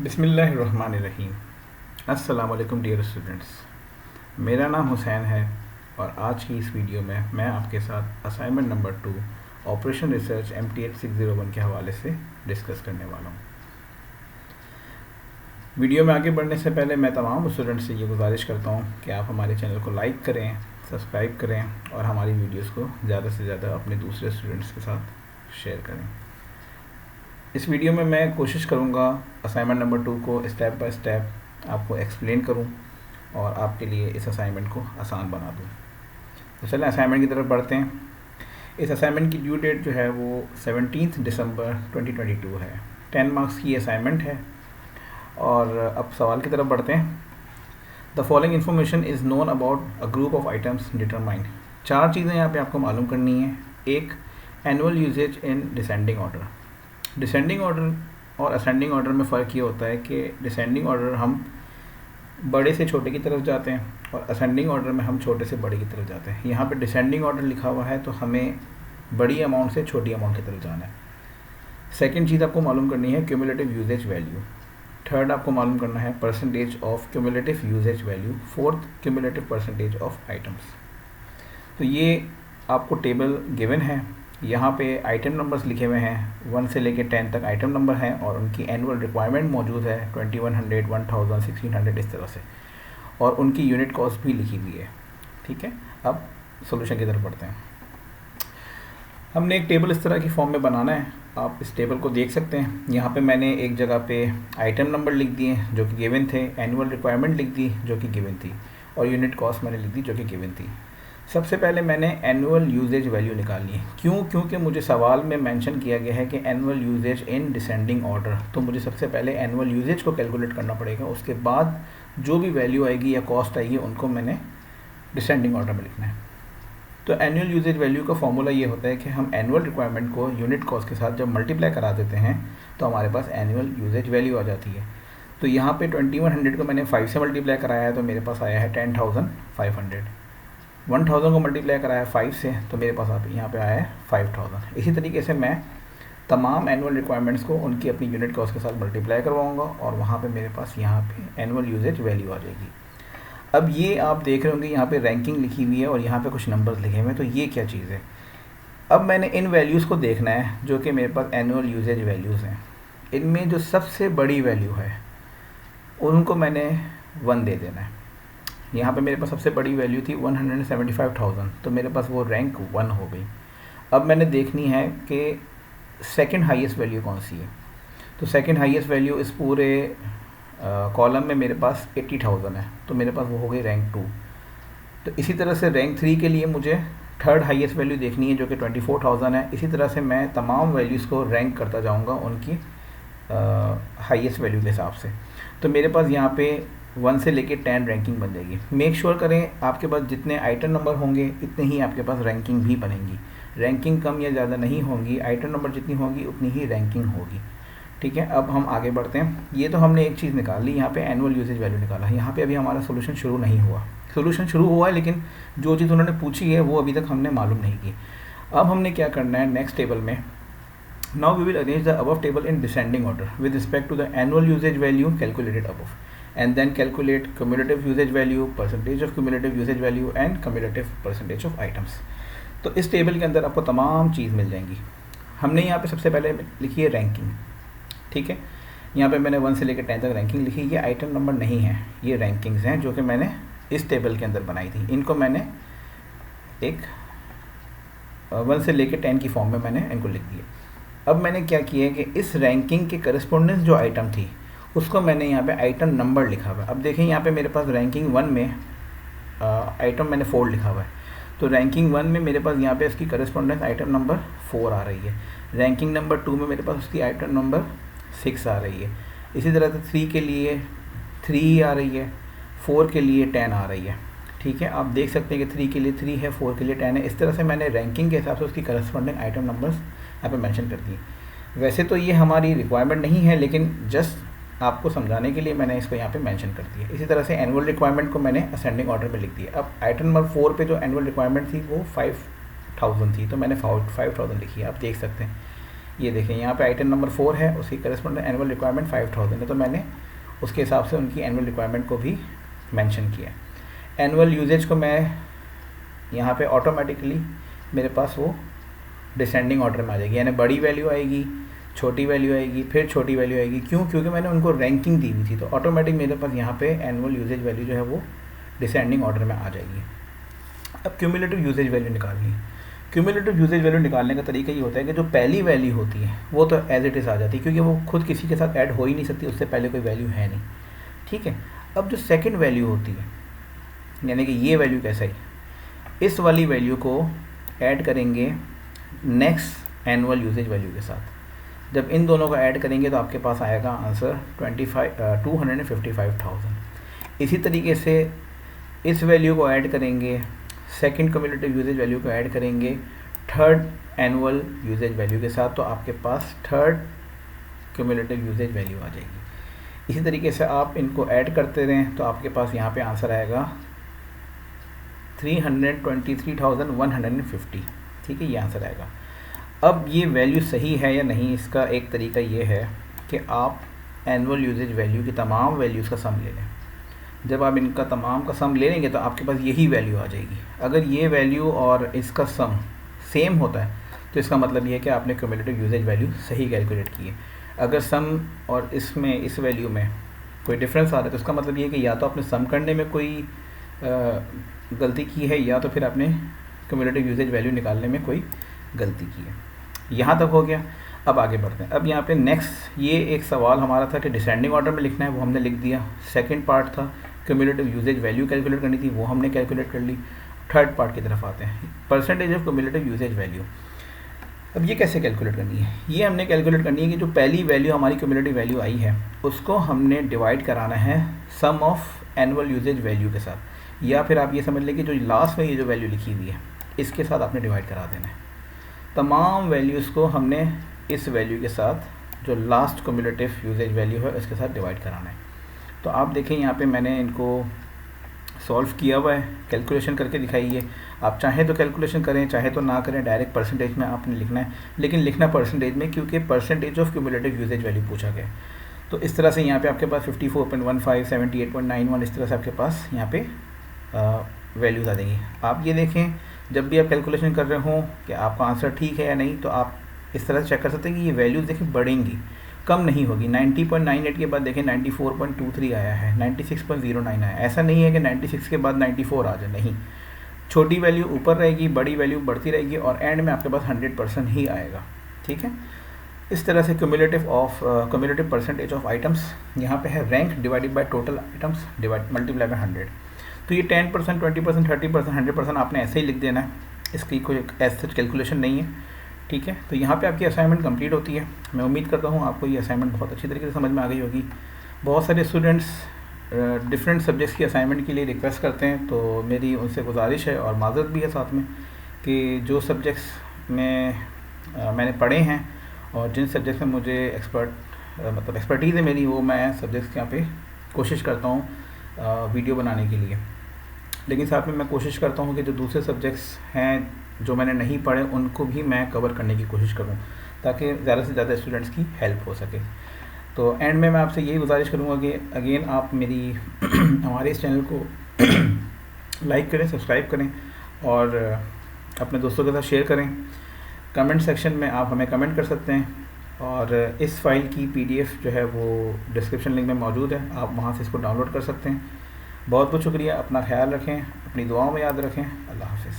बिस्मिल्लाहिर्रहमानिर्रहीम। अस्सलाम वालेकुम डियर स्टूडेंट्स, मेरा नाम हुसैन है और आज की इस वीडियो में मैं आपके साथ assignment number 2 operation research MTH 601 के हवाले से डिस्कस करने वाला हूँ। वीडियो में आगे बढ़ने से पहले मैं तमाम स्टूडेंट्स से ये गुजारिश करता हूँ कि आप हमारे चैनल को लाइक करें, सब्सक्राइब करें और हमारी वीडियोस को ज़्यादा से ज़्यादा अपने दूसरे स्टूडेंट्स के साथ शेयर करें। इस वीडियो में मैं कोशिश करूँगा असाइनमेंट नंबर 2 को स्टेप बाय स्टेप आपको एक्सप्लेन करूँ और आपके लिए इस असाइनमेंट को आसान बना दूँ। तो चलें असाइनमेंट की तरफ बढ़ते हैं। इस असाइनमेंट की ड्यू डेट जो है वो 17 दिसंबर 2022 है। 10 मार्क्स की असाइनमेंट है। और अब सवाल की तरफ बढ़ते हैं। The following information is known about a group of items determined. 4 चीज़ें यहाँ पे आपको मालूम करनी है। एक, annual usage in descending order. Descending order और असेंडिंग ऑर्डर में फ़र्क ये होता है कि डिसेंडिंग ऑर्डर हम बड़े से छोटे की तरफ जाते हैं और असेंडिंग ऑर्डर में हम छोटे से बड़े की तरफ जाते हैं। यहाँ पे डिसेंडिंग ऑर्डर लिखा हुआ है तो हमें बड़ी अमाउंट से छोटी अमाउंट की तरफ जाना है। सेकंड चीज़ आपको मालूम करनी है क्यूमुलेटिव यूजेज वैल्यू। थर्ड आपको मालूम करना है percentage of cumulative usage value. Fourth, cumulative percentage of items. तो ये आपको टेबल गिवन है। यहाँ पे आइटम नंबर्स लिखे हुए हैं, 1 से लेके 10 तक आइटम नंबर हैं और उनकी एनुअल रिक्वायरमेंट मौजूद है 2100, 1000, 1600 इस तरह से, और उनकी यूनिट कॉस्ट भी लिखी हुई है। ठीक है, अब सॉल्यूशन की तरफ बढ़ते हैं। हमने एक टेबल इस तरह की फॉर्म में बनाना है। आप इस टेबल को देख सकते हैं। यहाँ पे मैंने एक जगह पे आइटम नंबर लिख दिए जो कि गिवन थे, एनुअल रिक्वायरमेंट लिख दी जो कि गिवन थी, और यूनिट कॉस्ट मैंने लिख दी जो कि गिवन थी। सबसे पहले मैंने एनुअल यूजेज वैल्यू निकालनी है। क्योंकि मुझे सवाल में मेंशन किया गया है कि annual usage in descending order, तो मुझे सबसे पहले एनुअल यूजेज को कैलकुलेट करना पड़ेगा। उसके बाद जो भी वैल्यू आएगी या कॉस्ट आएगी उनको मैंने डिसेंडिंग ऑर्डर में लिखना है। तो एनुअल यूजेज वैल्यू का फॉर्मूला ये होता है कि हम एनुअल रिक्वायरमेंट को यूनिट कॉस्ट के साथ जब मल्टीप्लाई करा देते हैं तो हमारे पास एनुअल यूजेज वैल्यू आ जाती है। तो यहाँ पे 2100 को मैंने 5 से मल्टीप्लाई कराया है तो मेरे पास आया है 10,500। 1000 को मल्टीप्लाई कराया 5 से तो मेरे पास यहाँ पे आया है 5000। इसी तरीके से मैं तमाम एनुअल रिक्वायरमेंट्स को उनकी अपनी यूनिट कॉस्ट के साथ मल्टीप्लाई करवाऊँगा और वहाँ पे मेरे पास यहाँ पे एनुअल यूजेज वैल्यू आ जाएगी। अब ये आप देख रहे होंगे यहाँ पे रैंकिंग लिखी हुई है और यहाँ पे कुछ नंबर्स लिखे हुए हैं। तो ये क्या चीज़ है? अब मैंने इन वैल्यूज़ को देखना है जो कि मेरे पास एनुअल यूजेज वैल्यूज़ हैं। इनमें जो सबसे बड़ी वैल्यू है उनको मैंने 1 दे देना है। यहाँ पे मेरे पास सबसे बड़ी वैल्यू थी 175,000, तो मेरे पास वो रैंक 1 हो गई। अब मैंने देखनी है कि सेकंड हाईएस्ट वैल्यू कौन सी है। तो सेकंड हाईएस्ट वैल्यू इस पूरे कॉलम में मेरे पास 80,000 है, तो मेरे पास वो हो गई रैंक 2। तो इसी तरह से रैंक 3 के लिए मुझे थर्ड हाईएस्ट वैल्यू देखनी है जो कि 24,000 है। इसी तरह से मैं तमाम वैल्यूज़ को रैंक करता जाऊँगा उनकी हाईएस्ट वैल्यू के हिसाब से। तो मेरे पास यहाँ पे 1 से लेके 10 रैंकिंग बन जाएगी। मेक श्योर करें आपके पास जितने आइटम नंबर होंगे इतने ही आपके पास रैंकिंग भी बनेंगी। रैंकिंग कम या ज़्यादा नहीं होंगी, आइटम नंबर जितनी होगी उतनी ही रैंकिंग होगी। ठीक है, अब हम आगे बढ़ते हैं। ये तो हमने एक चीज़ निकाल ली, यहाँ पे एनुअल यूजेज वैल्यू निकाला। यहाँ पे अभी हमारा सोल्यूशन शुरू नहीं हुआ। सोल्यूशन शुरू हुआ है लेकिन जो चीज़ उन्होंने पूछी है वो अभी तक हमने मालूम नहीं की। अब हमने क्या करना है नेक्स्ट टेबल में, now we will arrange the above table in descending order with respect to the annual usage value calculated above, and then calculate cumulative usage value, percentage of cumulative usage value and cumulative percentage of items। तो इस table के अंदर आपको तमाम चीज़ मिल जाएंगी। हमने यहाँ पे सबसे पहले लिखी है रैंकिंग। ठीक है, यहाँ पे मैंने 1 से लेकर 10 तक रैंकिंग लिखी। ये आइटम नंबर नहीं है, ये रैंकिंग्स हैं जो कि मैंने इस टेबल के अंदर बनाई थी। इनको मैंने एक 1 से लेकर 10 की फॉर्म में मैंने इनको लिख दिया। अब मैंने क्या किया है कि इस रैंकिंग के करस्पॉन्डेंस जो आइटम थी उसको मैंने यहाँ पे आइटम नंबर लिखा हुआ है। अब देखें यहाँ पे मेरे पास रैंकिंग 1 में आइटम मैंने 4 लिखा हुआ है। तो रैंकिंग 1 में मेरे पास यहाँ पे इसकी करस्पॉन्डेंस आइटम नंबर 4 आ रही है। रैंकिंग नंबर 2 में मेरे पास उसकी आइटम नंबर 6 आ रही है। इसी तरह से 3 के लिए 3 आ रही है, 4 के लिए 10 आ रही है। ठीक है, आप देख सकते हैं कि 3 के लिए 3 है, 4 के लिए 10 है। इस तरह से मैंने रैंकिंग के हिसाब से उसकी करस्पॉन्डिंग आइटम नंबर्स यहाँ पे मेंशन कर दिए। वैसे तो ये हमारी रिक्वायरमेंट नहीं है लेकिन जस्ट आपको समझाने के लिए मैंने इसको यहाँ पे मेंशन कर दिया। इसी तरह से एनुअल रिक्वायरमेंट को मैंने असेंडिंग ऑर्डर में लिख दिया। अब आइटम नंबर 4 पे जो एनुअल रिक्वायरमेंट थी वो 5000 थी, तो मैंने 5000 लिखी है। आप देख सकते हैं ये देखें यहाँ पे आइटम नंबर 4 है, उसकी करस्पॉन्डिंग एनुअल रिक्वायरमेंट 5000 है, तो मैंने उसके हिसाब से उनकी एनुअल रिक्वायरमेंट को भी मेंशन किया। एनुअल यूजेज को मैं यहाँ पे ऑटोमेटिकली मेरे पास वो डिसेंडिंग ऑर्डर में आ जाएगी, यानी बड़ी वैल्यू आएगी, छोटी वैल्यू आएगी, फिर छोटी वैल्यू आएगी। क्यों? क्योंकि मैंने उनको रैंकिंग दी हुई थी, तो ऑटोमेटिक मेरे पास यहाँ पे एनुअल यूजेज वैल्यू जो है वो डिसेंडिंग ऑर्डर में आ जाएगी। अब क्यूमुलेटिव यूजेज वैल्यू निकालनी। क्यूमुलेटिव यूजेज वैल्यू निकालने का तरीका ये होता है कि जो पहली वैल्यू होती है वो तो एज इट इज़ आ जाती है, क्योंकि वो खुद किसी के साथ ऐड हो ही नहीं सकती, उससे पहले कोई वैल्यू है नहीं, ठीक है। अब जो सेकंड वैल्यू होती है, यानी कि ये वैल्यू कैसा है, इस वाली वैल्यू को ऐड करेंगे नेक्स्ट एनुअल यूजेज वैल्यू के साथ। जब इन दोनों को ऐड करेंगे तो आपके पास आएगा आंसर 255,000। इसी तरीके से इस वैल्यू को ऐड करेंगे, सेकंड क्यूमुलेटिव यूजेज वैल्यू को ऐड करेंगे थर्ड एनुअल यूजेज वैल्यू के साथ, तो आपके पास थर्ड क्यूमुलेटिव यूजेज वैल्यू आ जाएगी। इसी तरीके से आप इनको ऐड करते रहें तो आपके पास यहाँ पे आंसर आएगा 323,150, ठीक है, ये आंसर आएगा। अब ये वैल्यू सही है या नहीं, इसका एक तरीका ये है कि आप एनुअल यूजेज वैल्यू की तमाम वैल्यूज़ का सम ले लें। जब आप इनका तमाम का सम ले लेंगे तो आपके पास यही वैल्यू आ जाएगी। अगर ये वैल्यू और इसका सम सेम होता है तो इसका मतलब ये है कि आपने क्यूमुलेटिव यूजेज वैल्यू सही कैलकुलेट की है। अगर सम और इसमें इस वैल्यू में कोई डिफरेंस आ रहा है तो इसका मतलब ये है कि या तो आपने सम करने में कोई गलती की है, या तो फिर आपने क्यूमुलेटिव यूजेज वैल्यू निकालने में कोई गलती की है। यहाँ तक हो गया। अब आगे बढ़ते हैं। अब यहाँ पे नेक्स्ट ये एक सवाल हमारा था कि डिसेंडिंग ऑर्डर में लिखना है, वो हमने लिख दिया। सेकंड पार्ट था क्यूमुलेटिव यूजेज वैल्यू कैलकुलेट करनी थी, वो हमने कैलकुलेट कर ली। थर्ड पार्ट की तरफ आते हैं, percentage of cumulative usage value. अब ये कैसे कैलकुलेट करनी है? ये हमने कैलकुलेट करनी है कि जो पहली वैल्यू हमारी क्यूमुलेटिव वैल्यू आई है उसको हमने डिवाइड कराना है सम ऑफ एनुअल यूजेज वैल्यू के साथ, या फिर आप ये समझ लें कि जो लास्ट में ये जो वैल्यू लिखी हुई है इसके साथ आपने डिवाइड करा देना है। तमाम वैल्यूज़ को हमने इस वैल्यू के साथ जो लास्ट क्यूमुलेटिव यूजेज वैल्यू है उसके साथ डिवाइड कराना है। तो आप देखें यहाँ पे मैंने इनको सॉल्व किया हुआ है, कैलकुलेशन करके दिखाई है। आप चाहें तो कैलकुलेशन करें, चाहे तो ना करें, डायरेक्ट परसेंटेज में आपने लिखना है, लेकिन लिखना परसेंटेज में, क्योंकि percentage of cumulative usage value पूछा गया। तो इस तरह से यहाँ पे आपके पास 54.15, 78.91 इस तरह से आपके पास यहाँ पे वैल्यूज़ आ जाएंगी। आप ये देखें, जब भी आप कैलकुलेशन कर रहे हों कि आपका आंसर ठीक है या नहीं, तो आप इस तरह से चेक कर सकते हैं कि ये वैल्यूज़ देखें बढ़ेंगी, कम नहीं होगी। 90.98 के बाद देखें 94.23 आया है, 96.09 आया। ऐसा नहीं है कि 96 के बाद 94 आ जाए, नहीं। छोटी वैल्यू ऊपर रहेगी, बड़ी वैल्यू बढ़ती रहेगी और एंड में आपके पास 100% ही आएगा, ठीक है। इस तरह से क्यूमुलेटिव परसेंटेज ऑफ आइटम्स यहाँ पे है rank divided by total items multiply by 100। तो ये 10%, 20%, 30%, 100% आपने ऐसे ही लिख देना है, इसकी कोई ऐसा कैलकुलेशन नहीं है, ठीक है। तो यहाँ पे आपकी असाइनमेंट कंप्लीट होती है। मैं उम्मीद करता हूँ आपको ये असाइनमेंट बहुत अच्छी तरीके से समझ में आ गई होगी। बहुत सारे स्टूडेंट्स डिफरेंट सब्जेक्ट्स की असाइनमेंट के लिए रिक्वेस्ट करते हैं, तो मेरी उनसे गुजारिश है और माज़रत भी है साथ में कि जो सब्जेक्ट्स में मैंने पढ़े हैं और जिन सब्जेक्ट्स में मुझे एक्सपर्टीज़ है मेरी, वो मैं सब्जेक्ट्स यहाँ पे कोशिश करता हूँ वीडियो बनाने के लिए। लेकिन साथ में मैं कोशिश करता हूँ कि जो दूसरे सब्जेक्ट्स हैं जो मैंने नहीं पढ़े उनको भी मैं कवर करने की कोशिश करूँ, ताकि ज़्यादा से ज़्यादा स्टूडेंट्स की हेल्प हो सके। तो एंड में मैं आपसे यही गुजारिश करूँगा कि अगेन आप मेरी हमारे इस चैनल को लाइक करें, सब्सक्राइब करें और अपने दोस्तों के साथ शेयर करें। कमेंट सेक्शन में आप हमें कमेंट कर सकते हैं और इस फाइल की PDF जो है वो डिस्क्रिप्शन लिंक में मौजूद है, आप वहाँ से इसको डाउनलोड कर सकते हैं। बहुत बहुत शुक्रिया। अपना ख्याल रखें, अपनी दुआओं में याद रखें। अल्लाह हाफ़िज़।